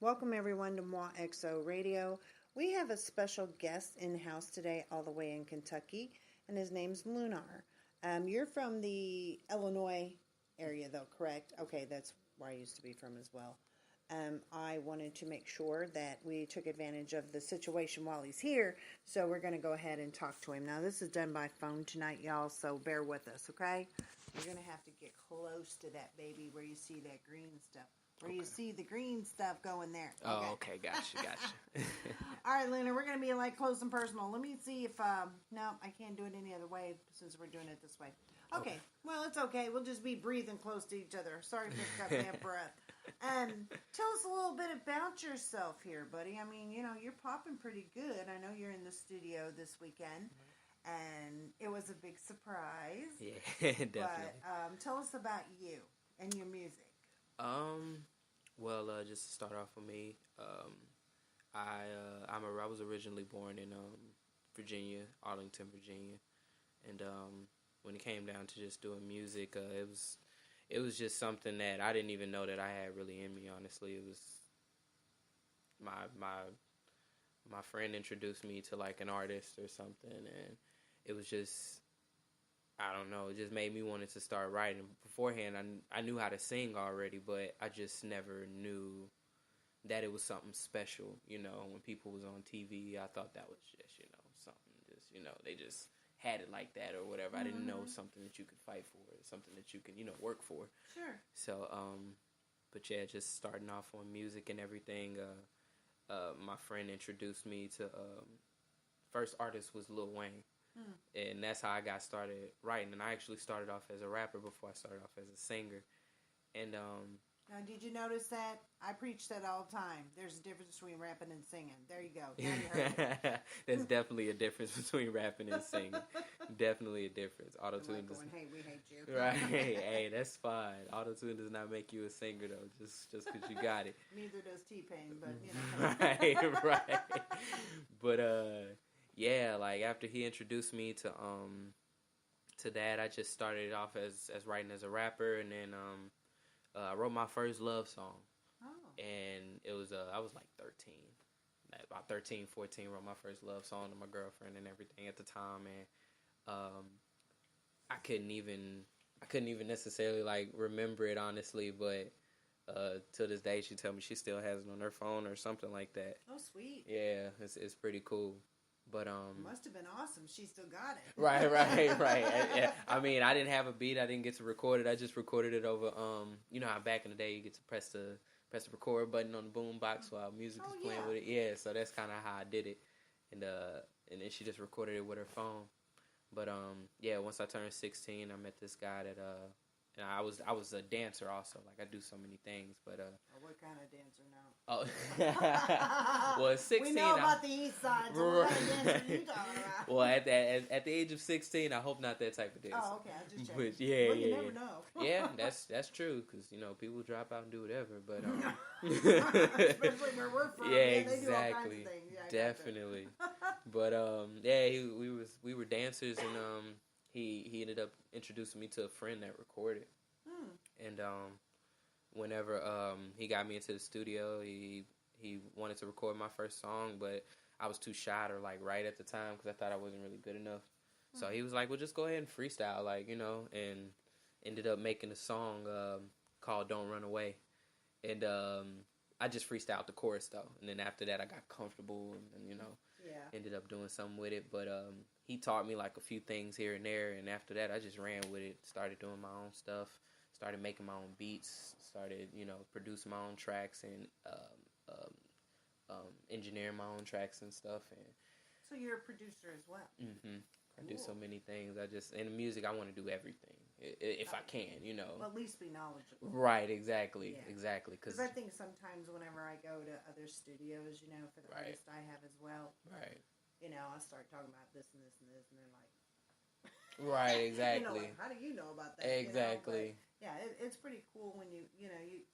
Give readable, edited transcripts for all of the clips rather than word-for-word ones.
Welcome everyone to Moi XO Radio. We have a special guest in the house today, all the way in Kentucky, and his name's Lunr. You're from the Illinois area, though, correct? Okay, that's where I used to be from as well. I wanted to make sure that we took advantage of the situation while he's here, so we're going to go ahead and talk to him. Now, this is done by phone tonight, y'all, so bear with us, okay? You're going to have to get close to that baby where you see that green stuff. Where you see the green stuff going there. Okay. Oh, okay. Gotcha. All right, Luna, we're going to be like close and personal. Let me see if, no, I can't do it any other way since we're doing it this way. Okay. Well, it's okay. We'll just be breathing close to each other. Sorry for cutting that breath. Tell us a little bit about yourself here, buddy. I mean, you're popping pretty good. I know you're in the studio this weekend, and it was a big surprise. Yeah, definitely. But tell us about you and your music. Well, just to start off with me, I was originally born in Virginia, Arlington, Virginia, and when it came down to just doing music, it was just something that I didn't even know that I had really in me. Honestly, it was my friend introduced me to like an artist or something, and it was just, I don't know, it just made me wanted to start writing. Beforehand, I knew how to sing already, but I just never knew that it was something special. When people was on TV, I thought that was just, something just, they just had it like that or whatever. I didn't know something that you could fight for, something that you can, work for. Sure. So, but yeah, just starting off on music and everything, my friend introduced me to, first artist was Lil Wayne. And that's how I got started writing. And I actually started off as a rapper before I started off as a singer. And now, did you notice that? I preach that all the time. There's a difference between rapping and singing. There you go. Now you heard it. There's definitely a difference between rapping and singing. Definitely a difference. Auto-tune does. Hey, we hate you. Right. Hey, that's fine. Auto-tune does not make you a singer though. Just because you got it. Neither does T-Pain, but Right. But yeah, like after he introduced me to that, I just started off as writing as a rapper, and then I wrote my first love song. Oh. And it was I was like 13. About 13, 14, wrote my first love song to my girlfriend and everything at the time, and I couldn't even necessarily like remember it honestly, but to this day she told me she still has it on her phone or something like that. Oh, sweet. Yeah, it's pretty cool. But must have been awesome. She still got it. Right. I mean, I didn't have a beat. I didn't get to record it. I just recorded it over. How back in the day you get to press the record button on the boom box while music is playing with it. Yeah, so that's kind of how I did it, and then she just recorded it with her phone. But yeah, once I turned 16, I met this guy that and I was a dancer also. Like I do so many things, but what kind of dancer now? Oh, well, at 16, we know about the East Side. So what kind of dancer are you talking about? Well, at the age of 16, I hope not that type of dancer. Oh, okay, I just checked. But yeah, you never know. Yeah, that's true because people drop out and do whatever. But especially where we're from. Yeah, exactly. They do all kinds of things. Yeah, definitely. But yeah, we were dancers, and he ended up introducing me to a friend that recorded. And whenever he got me into the studio, he wanted to record my first song, but I was too shy to like write at the time because I thought I wasn't really good enough. So he was like, "Well, just go ahead and freestyle, and ended up making a song called "Don't Run Away," and I just freestyled the chorus though, and then after that I got comfortable and ended up doing something with it. But he taught me like a few things here and there, and after that I just ran with it, started doing my own stuff. Started making my own beats, started, producing my own tracks and engineering my own tracks and stuff. And so you're a producer as well. Mm-hmm. I do so many things. In music, I want to do everything if I can, Well, at least be knowledgeable. Right, exactly, yeah. Exactly. Because I think sometimes whenever I go to other studios, for the artists I have as well, right. I start talking about this and this and this, and they're like, right, exactly. Like, how do you know about that? Exactly. Yeah, it's pretty cool when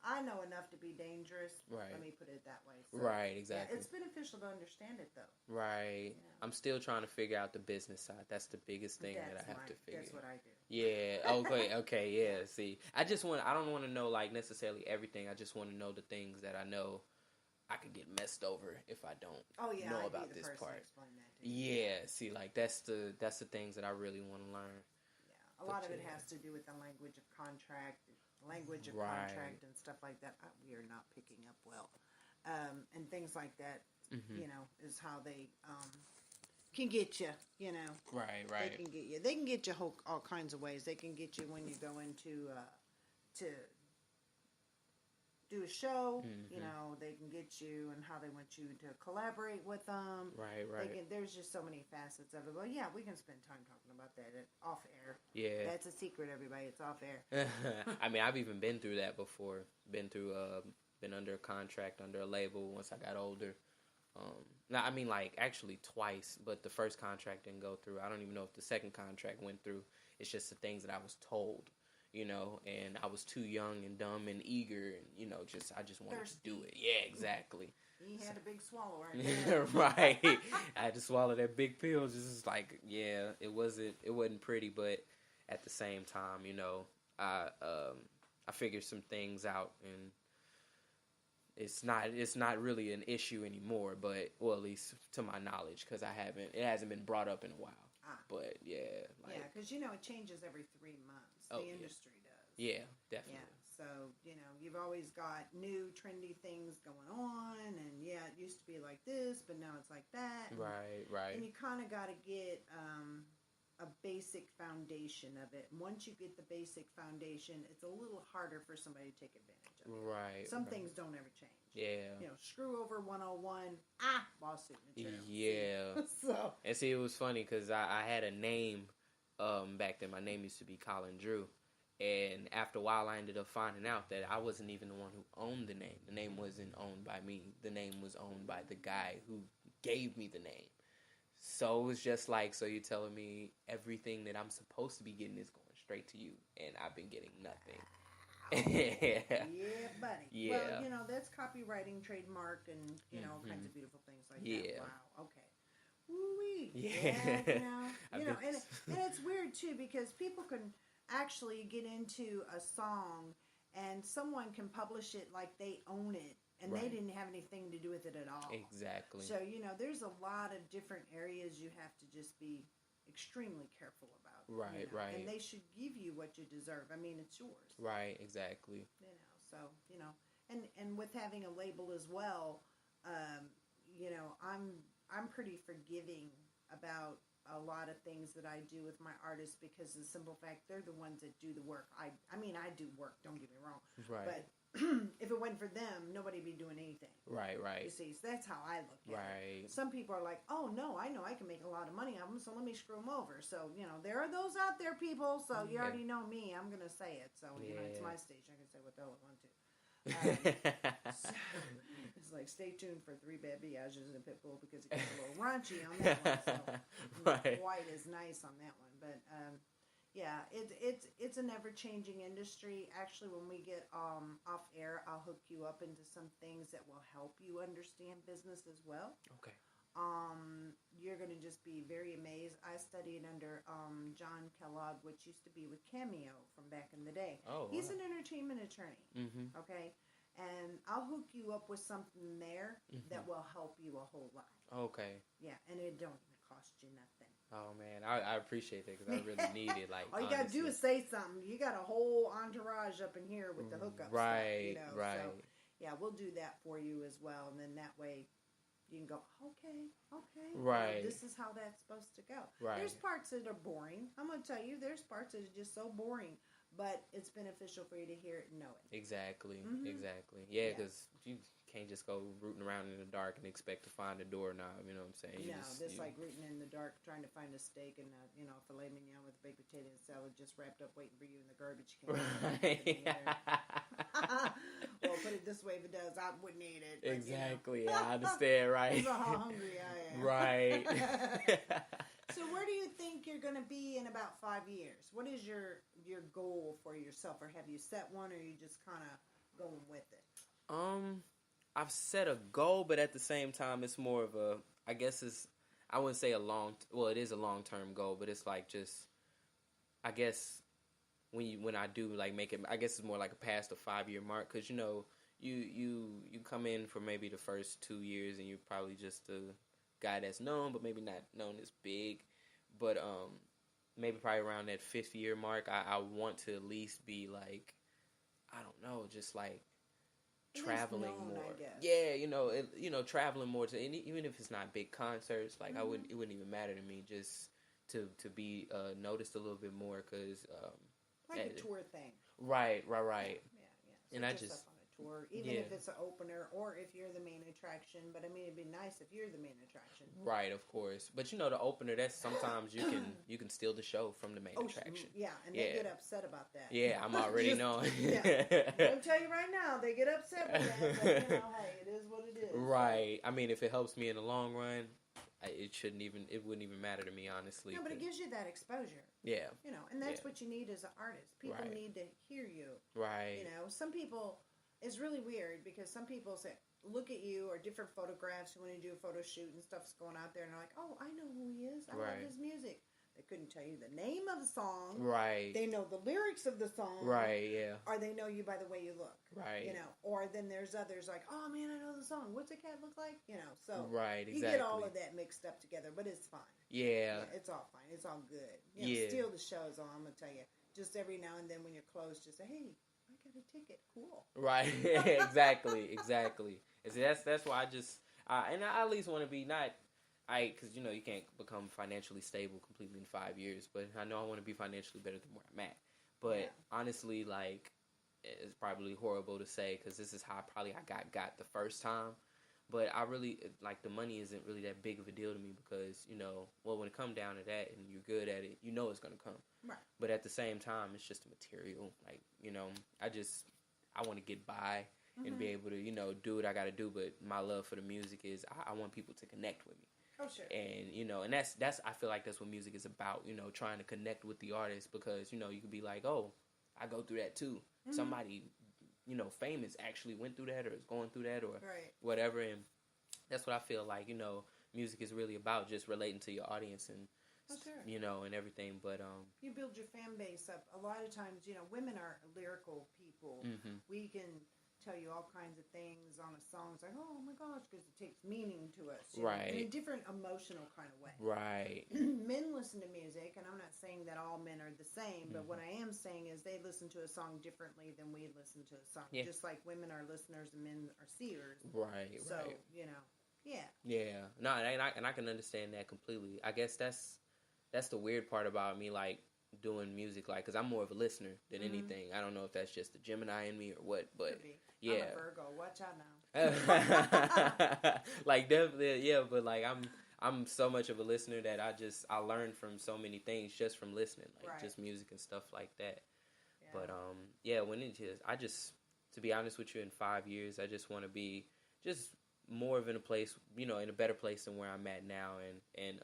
I know enough to be dangerous. Right. Let me put it that way. So, right, exactly. Yeah, it's beneficial to understand it, though. Right. Yeah. I'm still trying to figure out the business side. That's the biggest thing that I have to figure. That's what I do. Yeah. Okay. Yeah. See, I don't want to know like necessarily everything. I just want to know the things that I know I could get messed over if I don't I'd know about be the this person part. to explain that to you. Yeah, see, like that's the things that I really want to learn. Yeah, a lot of it has to do with the language of contract, and stuff like that. We are not picking up well, and things like that. You know, is how they can get you. You know, right. They can get you. They can get you all kinds of ways. They can get you when you go into to do a show. You know, they can get you and how they want you to collaborate with them. Right. There's just so many facets of it. Well, yeah, we can spend time talking about that off air. Yeah, that's a secret, everybody. It's off air. I mean, I've even been through that before. Been under a contract, under a label once I got older. I mean, like, actually twice, but the first contract didn't go through. I don't even know if the second contract went through. It's just the things that I was told, you know, and I was too young and dumb and eager, and, you know, I just wanted to do it. Yeah, exactly. You had a big swallow right there. Right. I had to swallow that big pill. Just like, yeah, it wasn't pretty, but at the same time, you know, I figured some things out, and it's not really an issue anymore, but, well, at least to my knowledge, because it hasn't been brought up in a while. But yeah, because you know it changes every 3 months. The industry does. Yeah, definitely. Yeah, so you know you've always got new trendy things going on, and it used to be like this, but now it's like that. Right. And you kind of got to get a basic foundation of it. Once you get the basic foundation, it's a little harder for somebody to take advantage of it. Right. Some things don't ever change. Yeah. You know, screw over 101. Lawsuit material. Yeah. So. And see, it was funny because I had a name back then. My name used to be Colin Drew. And after a while, I ended up finding out that I wasn't even the one who owned the name. The name wasn't owned by me. The name was owned by the guy who gave me the name. So it was just like, so you're telling me everything that I'm supposed to be getting is going straight to you, and I've been getting nothing. Yeah, buddy. Yeah. Well, you know, that's copywriting, trademark, and, you know, all kinds of beautiful things like that. Wow, okay. Woo-wee. Yeah. You know, and it's weird, too, because people can actually get into a song, and someone can publish it like they own it, and they didn't have anything to do with it at all. Exactly. So, you know, there's a lot of different areas you have to just be extremely careful about. Right, you know? right. And they should give you what you deserve. I mean, it's yours. Right, exactly. You know, so, you know, and with having a label as well, you know, I'm pretty forgiving about a lot of things that I do with my artists because of the simple fact they're the ones that do the work. I mean, I do work, don't get me wrong. Right. But if it wasn't for them, nobody'd be doing anything. Right. You see, so that's how I look at it. Some people are like, oh, no, I know I can make a lot of money on them, so let me screw them over. So, you know, there are those out there, people, so you already know me. I'm going to say it. So, you know, it's my station. I can say what the hell I want to. So, it's like, stay tuned for 3 Bad Biages and Pitbull because it gets a little raunchy on that one. So, not quite as nice on that one. But, yeah, it's an ever-changing industry. Actually, when we get off air, I'll hook you up into some things that will help you understand business as well. Okay. You're going to just be very amazed. I studied under John Kellogg, which used to be with Cameo from back in the day. Oh, He's an entertainment attorney. Mm-hmm. Okay? And I'll hook you up with something there that will help you a whole lot. Okay. Yeah, and it don't even cost you nothing. Oh, man. I appreciate that because I really need it. Like, all you got to do is say something. You got a whole entourage up in here with the hookup right, stuff. You know? Right. So, yeah, we'll do that for you as well. And then that way you can go, okay. Right. This is how that's supposed to go. Right. There's parts that are boring. I'm going to tell you, there's parts that are just so boring. But it's beneficial for you to hear it and know it. Exactly. Yeah, because you can't just go rooting around in the dark and expect to find a doorknob. You know what I'm saying? Like rooting in the dark, trying to find a steak and a filet mignon with baked potato and salad just wrapped up waiting for you in the garbage can. Right. Well, put it this way: if it does, I wouldn't eat it. But, exactly. I understand. Right. That's how hungry I am. Right. So where do you think you're going to be in about 5 years? What is your goal for yourself, or have you set one, or are you just kind of going with it? I've set a goal, but at the same time, it's more of a, I guess I wouldn't say it is a long-term goal, but it's like just, I guess when I do like make it, I guess it's more like a past the 5-year mark, because you you come in for maybe the first 2 years and you're probably just a guy that's known, but maybe not known as big. But maybe probably around that 5th year mark, I want to at least be like, I don't know, just like traveling known, more. I guess. Yeah, traveling more to, and even if it's not big concerts, like it wouldn't even matter to me just to be noticed a little bit more, because like a tour thing. Right. Yeah. So And I just up on a tour, even if it's an opener or if you're the main attraction. But I mean, it'd be nice if you're the main attraction. Right, of course. But the opener, that's sometimes you can steal the show from the main attraction. Yeah, and they get upset about that. Yeah, I'm already knowing. I'll tell you right now, they get upset with that. But, hey, it is what it is. Right. I mean, if it helps me in the long run, it wouldn't even matter to me, honestly. No, but it gives you that exposure. Yeah. And that's what you need as an artist. People need to hear you. Right. Some people, it's really weird because some people say, look at you, or different photographs when you do a photo shoot and stuff's going out there, and they're like, oh, I know who he is. I love his music. They couldn't tell you the name of the song. Right. They know the lyrics of the song. Right, yeah. Or they know you by the way you look. Right. Or then there's others like, oh man, I know the song. What's a cat look like? So right, exactly. You get all of that mixed up together, but it's fine. Yeah. It's all fine. It's all good. Steal the show is all I'm going to tell you. Just every now and then when you're close, just say, hey, I got a ticket. Cool. Right. Exactly. And see, that's why I at least want to be because you can't become financially stable completely in 5 years, but I know I want to be financially better than where I'm at. But honestly, like, it's probably horrible to say because this is how I got the first time. But I really, like, the money isn't really that big of a deal to me because, when it comes down to that and you're good at it, it's going to come. Right. But at the same time, it's just a material. Like, I want to get by and be able to, do what I got to do. But my love for the music is I want people to connect with me. Oh, sure. And, and that's I feel like that's what music is about, trying to connect with the artist because, you could be like, oh, I go through that too. Mm-hmm. Somebody, famous actually went through that or is going through that or whatever. And that's what I feel like, music is really about, just relating to your audience and, and everything. But you build your fan base up. A lot of times, women are lyrical people. Mm-hmm. We can tell you all kinds of things on a song. It's like, oh my gosh, because it takes meaning to us. Right. In a different emotional kind of way. Right. Men listen to music, and I'm not saying that all men are the same, but what I am saying is they listen to a song differently than we listen to a song. Yeah. Just like women are listeners and men are seers. Right. So, yeah. Yeah. No, and I can understand that completely. I guess that's the weird part about me, like, doing music, like, because I'm more of a listener than anything. I don't know if that's just the Gemini in me or what, but yeah. I'm a Virgo. Watch out now. Like, definitely, yeah, but like I'm so much of a listener that I learn from so many things just from listening, like just music and stuff like that. Yeah. But when I just, to be honest with you, in 5 years, I just want to be just more of in a place, in a better place than where I'm at now, and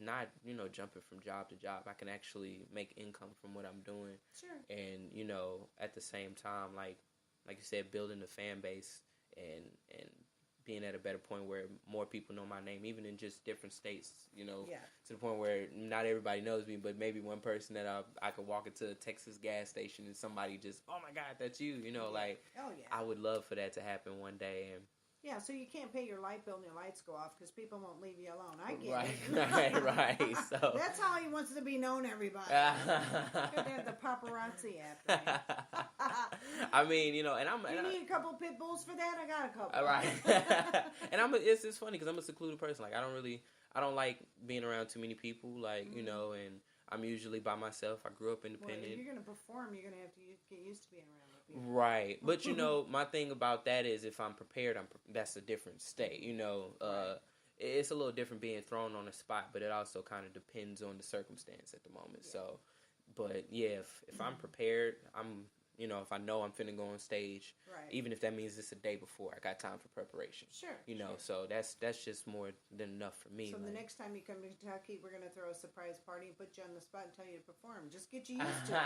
not, jumping from job to job. I can actually make income from what I'm doing. Sure. And, at the same time, like you said, building the fan base and being at a better point where more people know my name, even in just different states, to the point where not everybody knows me, but maybe one person that I could walk into a Texas gas station and somebody just, oh my God, that's you, like, I would love for that to happen one day. And yeah, so you can't pay your light bill and your lights go off because people won't leave you alone. I get it. Right. So that's how he wants to be known, everybody. They have the paparazzi after I mean, and you need a couple pit bulls for that? I got a couple. Right. And it's funny because I'm a secluded person. Like, I don't like being around too many people. Like, and I'm usually by myself. I grew up independent. Well, if you're going to perform, you're going to have to get used to being around. Right, but my thing about that is if I'm prepared, that's a different state. It's a little different being thrown on the spot, but it also kind of depends on the circumstance at the moment. Yeah. So, but yeah, if I'm prepared, if I know I'm finna go on stage, even if that means it's a day before, I got time for preparation. Sure. So that's just more than enough for me. So the next time you come to Kentucky, we're gonna throw a surprise party and put you on the spot and tell you to perform. Just get you used to it.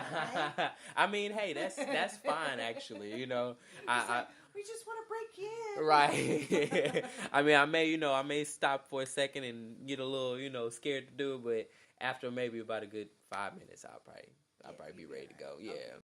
Okay? I mean, hey, that's fine actually. We just want to break you in. Right. I mean, I may stop for a second and get a little, scared to do it, but after maybe about a good 5 minutes, I'll probably be ready to go. Yeah. Okay.